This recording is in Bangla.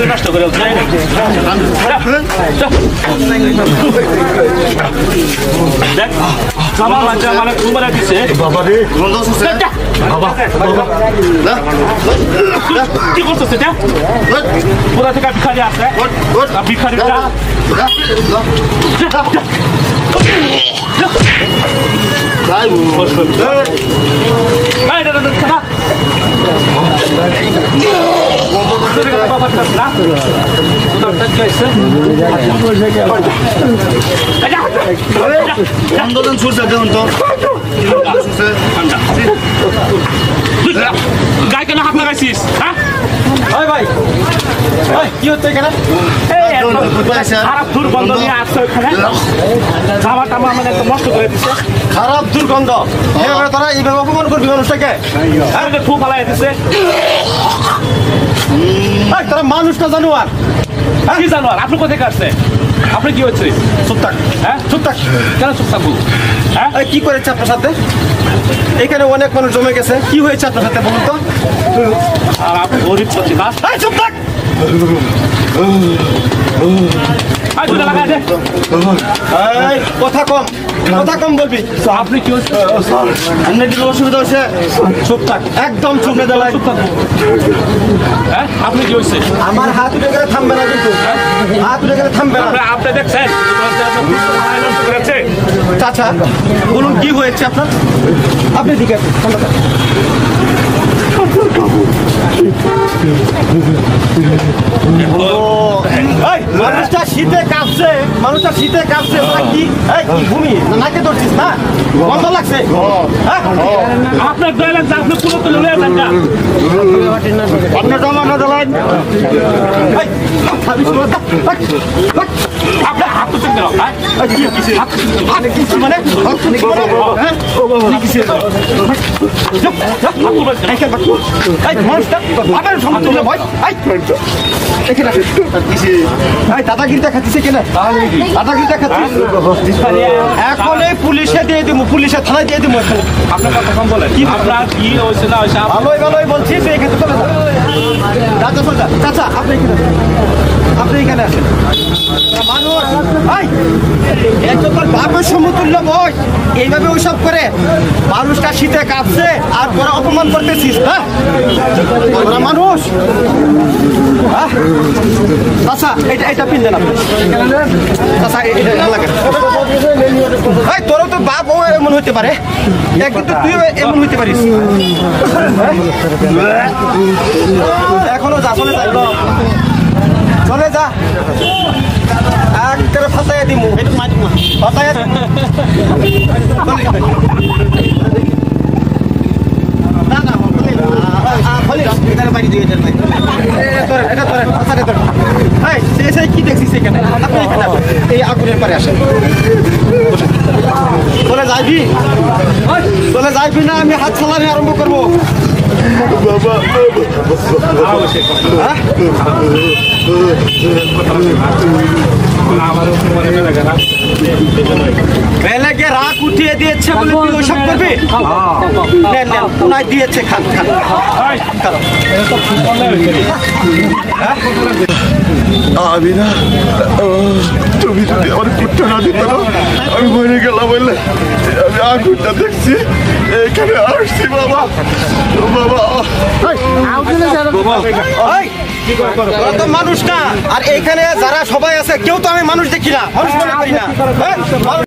নষ্ট করে দেখ আমার বাচ্চা মানে তোমার দিছে বাবা রে বাবা কি করছিস এটা পুরা থেকে ভিখারি আছে ভিখারিটা ভাই ভাই দাদা দাদা আন্দোলন ছুটছে দেখুন তো গায়ে কেন হাত লাগাইছিস হ্যাঁ ভাই কি হচ্ছে এখানে খারাপ দুর্গন্ধ নিয়ে আসছে ওখানে জামা টামা মানে একদম নষ্ট করে দিচ্ছে খারাপ দুর্গন্ধ তোরা এইভাবে অপমান করবি মানুষটাকে খুব ভালো দিচ্ছে তোরা মানুষটা জানোয়ার কি জানোয়ার আপনি কোথায় কাটছে আপনি কি হচ্ছে চুপ থাক হ্যাঁ চুপ থাক কেন চুপ থাকবো হ্যাঁ কি করেছে আপনার সাথে এখানে অনেক মানুষ জমে গেছে কি হয়েছে আপনার সাথে বলুন তো আর আপনি গরিব করছি কাজ চুপ থাক কথা কম বলবি আপনি কি হচ্ছে অসুবিধা হচ্ছে চুপ থাক একদম চুপ দেওয়া চুপ থাকবো হ্যাঁ আপনি কি হচ্ছে আমার হাত উঠে গেলে থামবে না কিন্তু হাত উঠে গেলে থামবে না আপনি দেখছেন চাচা বলুন কি হয়েছে আপনার আপনি দিকে মানুষটা শীতে কাঁপছে কি ভূমি নাকে ধরছিস না গন্ধ লাগছে আপনার দয়া লাগছে আপনি পুরো তুলে নিয়ে যান না আপনার জমা জ্বালান আপনার হাত তো চেক মানে দাদাগিরি দেখাচ্ছে কেন দাদাগিরি দেখাচ্ছিস এখন এই পুলিশে দিয়ে দিব পুলিশের থানায় দিয়ে দিব আপনার কথা কম বলেন কি আপনার কি হয়েছে না হয়েছে ভালোই বলছি এখানে চলে যা চাচা আপনি এখানে আসেন মানুষ একজন তোর বাপের সমতুল্য বই এইভাবে ওইসব করে মানুষটা শীতে কাঁপছে আর তোরা অপমান করতেছিস হ্যাঁ তোরা মানুষ আচ্ছা এটা পিন দেন আপনি আচ্ছা তোরও তো বাপ ও এমন হইতে পারে একদিন তো তুইও এমন হইতে পারিস এখনো যা চলে যা একবারে ফাটাইয়া দিমু ফাটাইয়া কি দেখছিস এখানে আপনি এখানে এই আগুনের পারে আসেন চলে যাইবি না আমি হাত চালানি আরম্ভ করবো বেলাকে রাগ উঠিয়ে দিয়েছে বলে তুই ওইসব করবি দিয়েছে খান আমি না তুমি যদি আমার কুটটা না দিত না আমি মরে গেলাম বললে আমি আগুনটা দেখছি এখানে আসছি বাবা মানুষ না আর এখানে যারা সবাই আছে কেউ তো আমি মানুষ দেখি না মানুষ মনে করি না মানুষ